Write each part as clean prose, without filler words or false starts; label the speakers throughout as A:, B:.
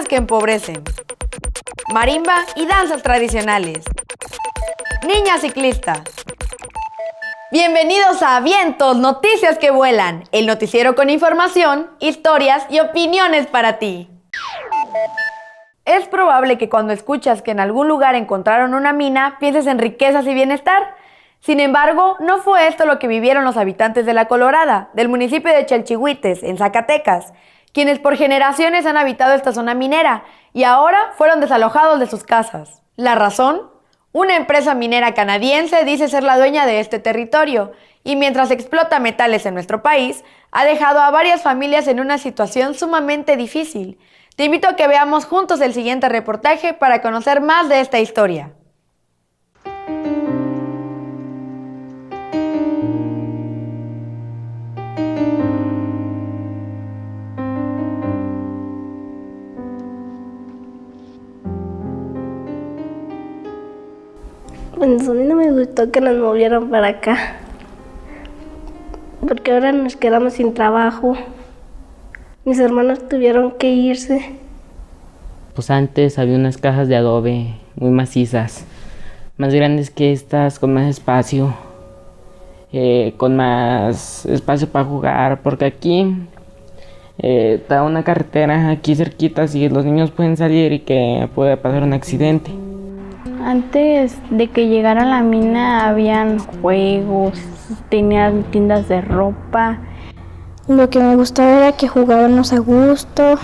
A: medicinas que empobrecen, marimba y danzas tradicionales, niña ciclista. Bienvenidos a Vientos, noticias que vuelan, el noticiero con información, historias y opiniones para ti. Es probable que cuando escuchas que en algún lugar encontraron una mina, pienses en riquezas y bienestar. Sin embargo, no fue esto lo que vivieron los habitantes de La Colorada, del municipio de Chalchihuites, en Zacatecas, quienes por generaciones han habitado esta zona minera y ahora fueron desalojados de sus casas. ¿La razón? Una empresa minera canadiense dice ser la dueña de este territorio y mientras explota metales en nuestro país, ha dejado a varias familias en una situación sumamente difícil. Te invito a que veamos juntos el siguiente reportaje para conocer más de esta historia.
B: Pues a mí no me gustó que nos movieran para acá, porque ahora nos quedamos sin trabajo. Mis hermanos tuvieron que irse.
C: Pues antes había unas cajas de adobe muy macizas, más grandes que estas, con más espacio, con más espacio para jugar, porque aquí está una carretera aquí cerquita, así los niños pueden salir y que puede pasar un accidente.
D: Antes de que llegara la mina habían juegos, tenían tiendas de ropa.
E: Lo que me gustaba era que jugábamos a gusto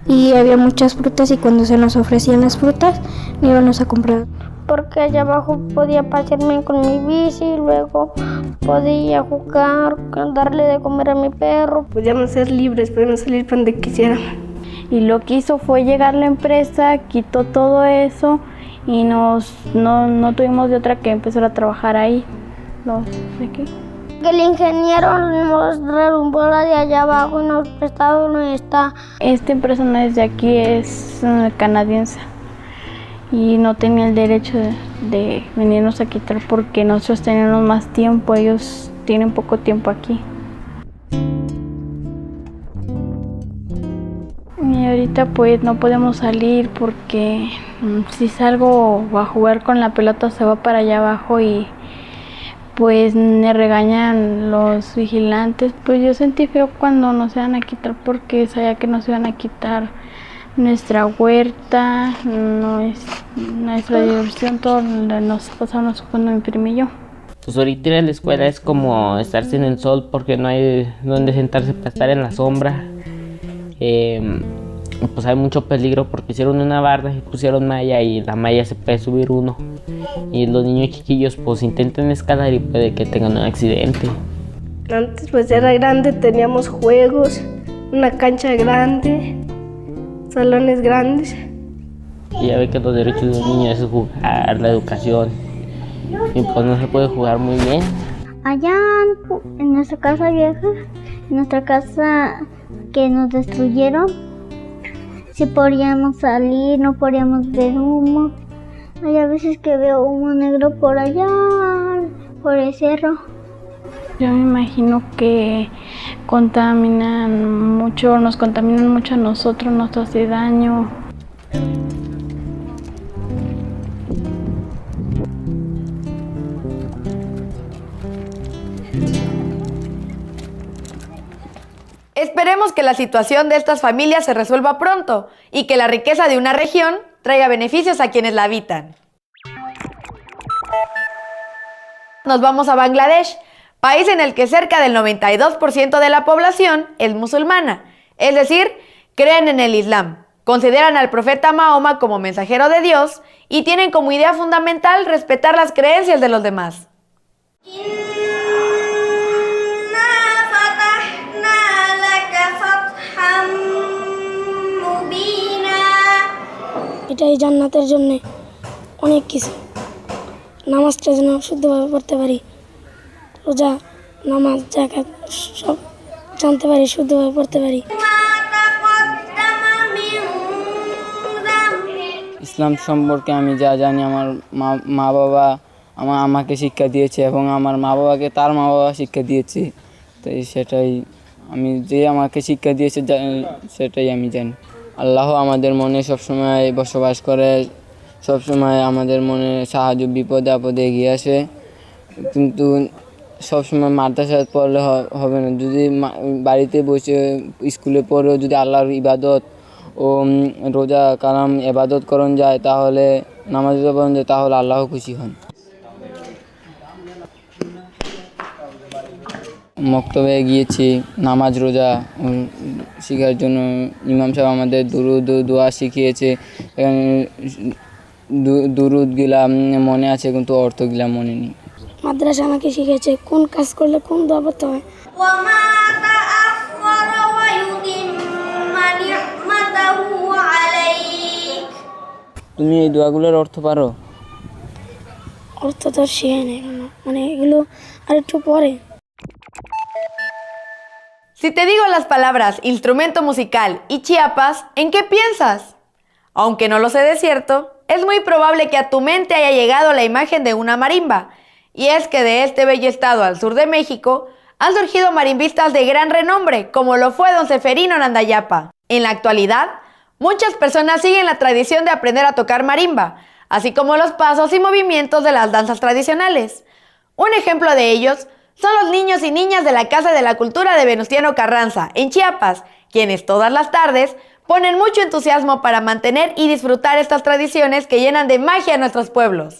E: y había muchas frutas y cuando se nos ofrecían las frutas íbamos a comprar.
F: Porque allá abajo podía pasearme con mi bici, luego podía jugar, darle de comer a mi perro.
B: Podíamos ser libres, podíamos salir para donde quisiéramos.
D: Y lo que hizo fue llegar la empresa, quitó todo eso y no tuvimos de otra que empezar a trabajar ahí. ¿De qué?
F: Que el ingeniero nos derrumbó la de allá abajo y nos prestaba donde está.
D: Esta empresa no es de aquí, es canadiense y no tenía el derecho de venirnos a quitar porque nosotros tenemos más tiempo, ellos tienen poco tiempo aquí. Y ahorita pues no podemos salir porque si salgo a jugar con la pelota se va para allá abajo y pues me regañan los vigilantes. Pues yo sentí feo cuando nos iban a quitar porque sabía que nos iban a quitar nuestra huerta, nuestra diversión, todo nos pasamos cuando me imprimí yo.
C: Pues ahorita ir a la escuela es como estarse en el sol porque no hay donde sentarse para estar en la sombra. Pues hay mucho peligro porque hicieron una barda y pusieron malla y la malla se puede subir uno y los niños chiquillos pues intentan escalar y puede que tengan un accidente.
B: Antes pues era grande, teníamos juegos, una cancha grande, salones grandes.
C: Y ya ve que los derechos de los niños es jugar, la educación y pues no se puede jugar muy bien.
F: Allá en nuestra casa vieja, en nuestra casa que nos destruyeron, sí podíamos salir, no podíamos ver humo. Hay a veces que veo humo negro por allá, por el cerro.
D: Yo me imagino que nos contaminan mucho a nosotros, nos hace daño.
A: Esperemos que la situación de estas familias se resuelva pronto y que la riqueza de una región traiga beneficios a quienes la habitan. Nos vamos a Bangladesh, país en el que cerca del 92% de la población es musulmana, es decir, creen en el Islam, consideran al profeta Mahoma como mensajero de Dios y tienen como idea fundamental respetar las creencias de los demás.
E: এটাই জান্নাতের জন্য অনেক কিছু নামাজটা যেন শুদ্ধভাবে পড়তে পারি রোজা নামাজ যাকাত সব জানতে পারি শুদ্ধভাবে পড়তে পারি
G: ইসলাম সম্পর্কে আমি যা জানি আমার মা বাবা আমাকে শিক্ষা দিয়েছে এবং আমার মা বাবাকে তার মা বাবা শিক্ষা দিয়েছে তাই সেটাই আমি যে আমাকে শিক্ষা দিয়েছে সেটাই আমি জানি আল্লাহ আমাদের মনে সবসময় বসবাস করে, সবসময় আমাদের মনে সাহায্য বিপদে আপদে এগিয়ে আসে। কিন্তু সবসময় মাদ্রাসায় পড়লে হবে না। যদি বাড়িতে বসে স্কুলে পড়েও যদি আল্লাহর ইবাদত ও রোজা কালাম ইবাদত করণ যায়, তাহলে নামাজ পড়ন যায়, তাহলে আল্লাহ খুশি হন। মক্তবে গিয়েছি নামাজ রোজা শেখার জন্য। ইমাম সাহেব আমাদের দুরুদ দোয়া শিখিয়েছে। দুরুদগুলা মনে আছে কিন্তু অর্থগুলা মনে নেই।
E: মাদ্রাসা আমাকে শিখেছে কোন কাজ করলে কোন দোয়া পড়তে হয়।
G: তুমি এই দোয়াগুলোর অর্থ পারো?
E: অর্থ তো শিখে নেই, মানে এগুলো আর একটু পরে।
A: Si te digo las palabras instrumento musical y Chiapas, ¿en qué piensas? Aunque no lo sé de cierto, es muy probable que a tu mente haya llegado la imagen de una marimba. Y es que de este bello estado al sur de México han surgido marimbistas de gran renombre, como lo fue don Seferino Nandayapa. En la actualidad, muchas personas siguen la tradición de aprender a tocar marimba, así como los pasos y movimientos de las danzas tradicionales. Un ejemplo de ellos son los niños y niñas de la Casa de la Cultura de Venustiano Carranza, en Chiapas, quienes todas las tardes ponen mucho entusiasmo para mantener y disfrutar estas tradiciones que llenan de magia a nuestros pueblos.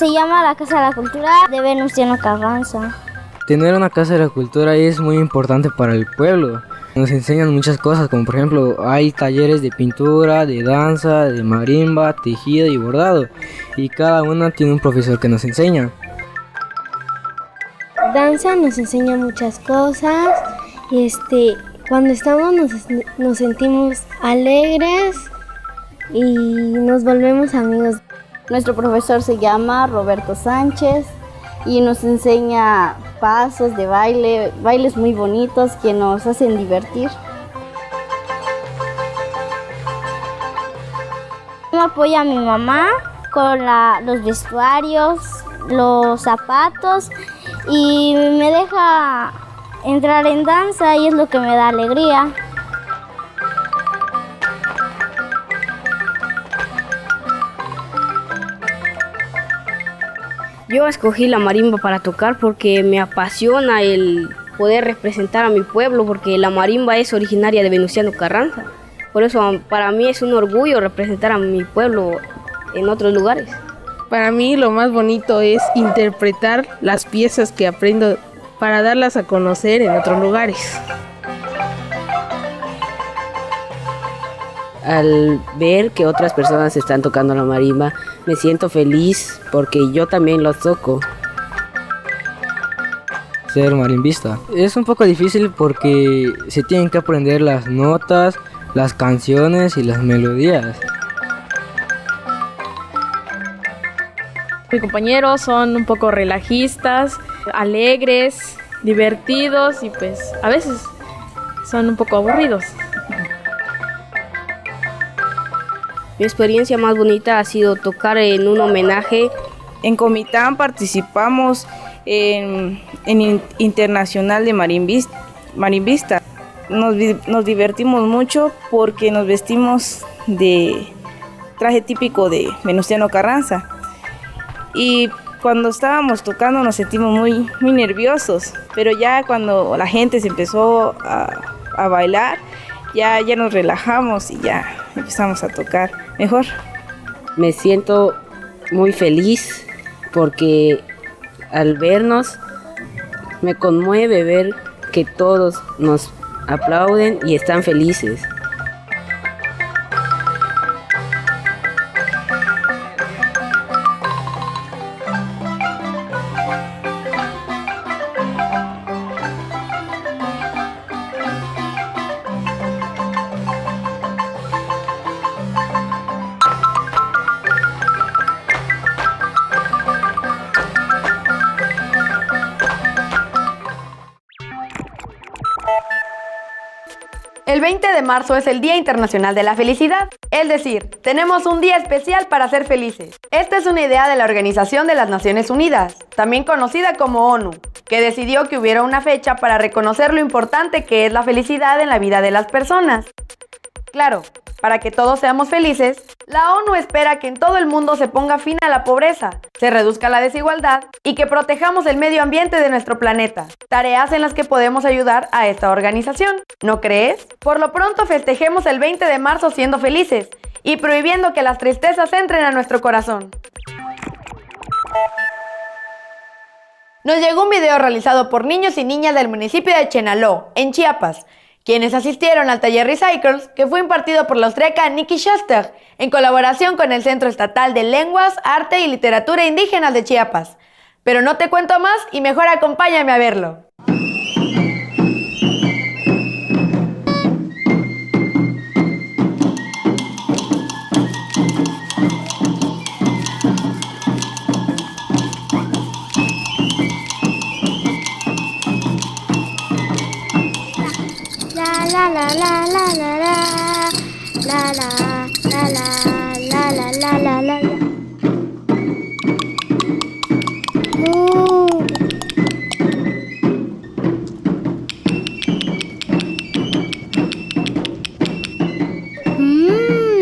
F: Se llama la Casa de la Cultura de Venustiano Carranza.
H: Tener una casa de la cultura es muy importante para el pueblo. Nos enseñan muchas cosas, como por ejemplo hay talleres de pintura, de danza, de marimba, tejido y bordado. Y cada una tiene un profesor que nos enseña.
B: Danza nos enseña muchas cosas y cuando estamos nos sentimos alegres y nos volvemos amigos.
I: Nuestro profesor se llama Roberto Sánchez y nos enseña pasos de baile, bailes muy bonitos que nos hacen divertir.
F: Me apoya a mi mamá con los vestuarios, los zapatos y me deja entrar en danza y es lo que me da alegría.
J: Yo escogí la marimba para tocar porque me apasiona el poder representar a mi pueblo, porque la marimba es originaria de Venustiano Carranza. Por eso para mí es un orgullo representar a mi pueblo en otros lugares.
K: Para mí lo más bonito es interpretar las piezas que aprendo para darlas a conocer en otros lugares.
J: Al ver que otras personas están tocando la marimba, me siento feliz porque yo también lo toco.
H: Ser marimbista es un poco difícil porque se tienen que aprender las notas, las canciones y las melodías.
L: Mis compañeros son un poco relajistas, alegres, divertidos y pues a veces son un poco aburridos.
J: Mi experiencia más bonita ha sido tocar en un homenaje.
M: En Comitán participamos en Internacional de Marimbista. Nos divertimos mucho porque nos vestimos de traje típico de Venustiano Carranza. Y cuando estábamos tocando nos sentimos muy nerviosos, pero ya cuando la gente se empezó a bailar, ya nos relajamos y ya empezamos a tocar mejor.
J: Me siento muy feliz porque al vernos me conmueve ver que todos nos aplauden y están felices.
A: El 20 de marzo es el Día Internacional de la Felicidad, es decir, tenemos un día especial para ser felices. Esta es una idea de la Organización de las Naciones Unidas, también conocida como ONU, que decidió que hubiera una fecha para reconocer lo importante que es la felicidad en la vida de las personas. Claro, para que todos seamos felices, la ONU espera que en todo el mundo se ponga fin a la pobreza, se reduzca la desigualdad y que protejamos el medio ambiente de nuestro planeta. Tareas en las que podemos ayudar a esta organización, ¿no crees? Por lo pronto festejemos el 20 de marzo siendo felices y prohibiendo que las tristezas entren a nuestro corazón. Nos llegó un video realizado por niños y niñas del municipio de Chenaló, en Chiapas, quienes asistieron al taller Recycles, que fue impartido por la austríaca Nikki Schuster, en colaboración con el Centro Estatal de Lenguas, Arte y Literatura Indígenas de Chiapas. Pero no te cuento más y mejor acompáñame a verlo.
F: La la la la la la la la la la la la la.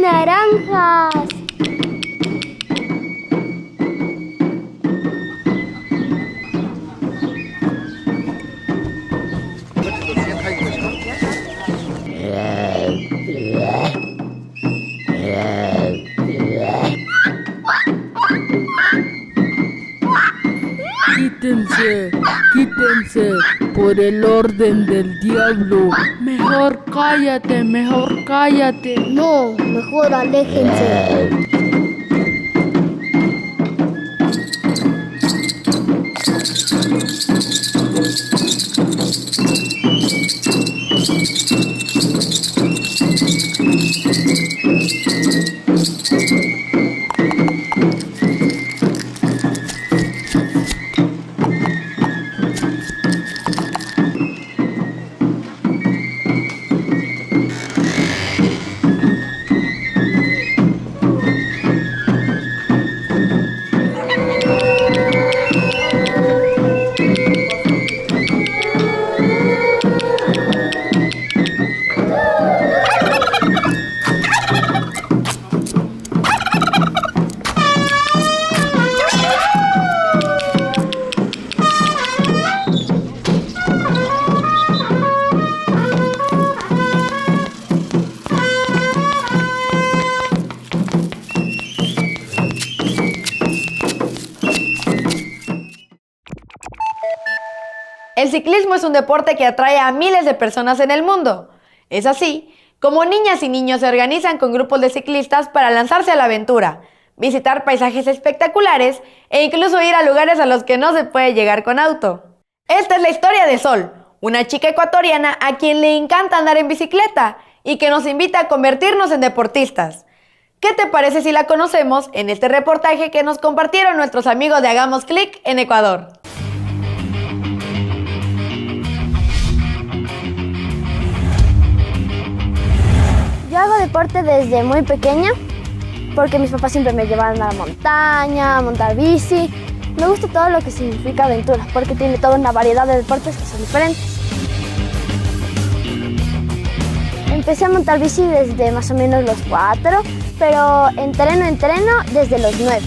F: Naranjas.
N: Quítense, quítense, por el orden del diablo. Mejor cállate, mejor cállate.
F: No, mejor aléjense.
A: El ciclismo es un deporte que atrae a miles de personas en el mundo. Es así como niñas y niños se organizan con grupos de ciclistas para lanzarse a la aventura, visitar paisajes espectaculares e incluso ir a lugares a los que no se puede llegar con auto. Esta es la historia de Sol, una chica ecuatoriana a quien le encanta andar en bicicleta y que nos invita a convertirnos en deportistas. ¿Qué te parece si la conocemos en este reportaje que nos compartieron nuestros amigos de Hagamos Clic en Ecuador?
F: Yo hago deporte desde muy pequeña porque mis papás siempre me llevaban a la montaña, a montar bici. Me gusta todo lo que significa aventura porque tiene toda una variedad de deportes que son diferentes. Empecé a montar bici desde más o menos los 4, pero entreno desde los 9.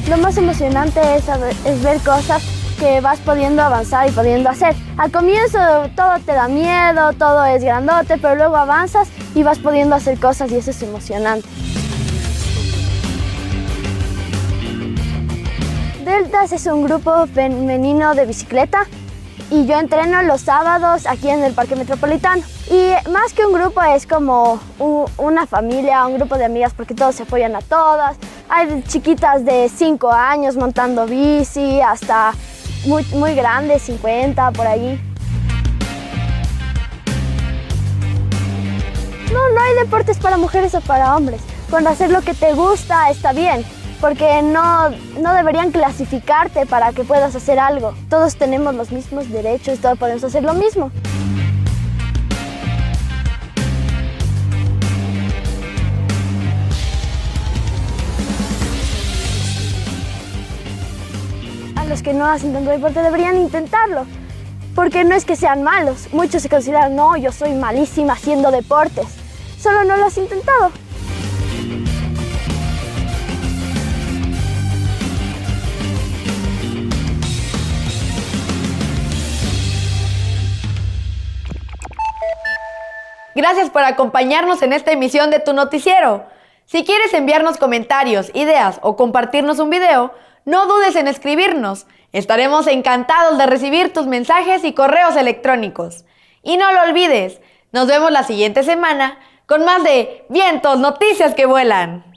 F: Lo más emocionante es ver cosas que vas pudiendo avanzar y pudiendo hacer. Al comienzo todo te da miedo, todo es grandote, pero luego avanzas y vas pudiendo hacer cosas y eso es emocionante. Deltas es un grupo femenino de bicicleta y yo entreno los sábados aquí en el Parque Metropolitano. Y más que un grupo es como una familia, un grupo de amigas porque todos se apoyan a todas. Hay chiquitas de 5 años montando bici hasta muy grandes, 50 por ahí. No hay deportes para mujeres o para hombres. Con hacer lo que te gusta está bien, porque no deberían clasificarte para que puedas hacer algo. Todos tenemos los mismos derechos, todos podemos hacer lo mismo.
B: los que no hacen tanto deporte deberían intentarlo. Porque no es que sean malos, muchos se consideran, no, yo soy malísima haciendo deportes. Solo no lo has intentado.
A: Gracias por acompañarnos en esta emisión de Tu Noticiero. Si quieres enviarnos comentarios, ideas o compartirnos un video, no dudes en escribirnos. Estaremos encantados de recibir tus mensajes y correos electrónicos. Y no lo olvides, nos vemos la siguiente semana con más de Vientos, Noticias que Vuelan.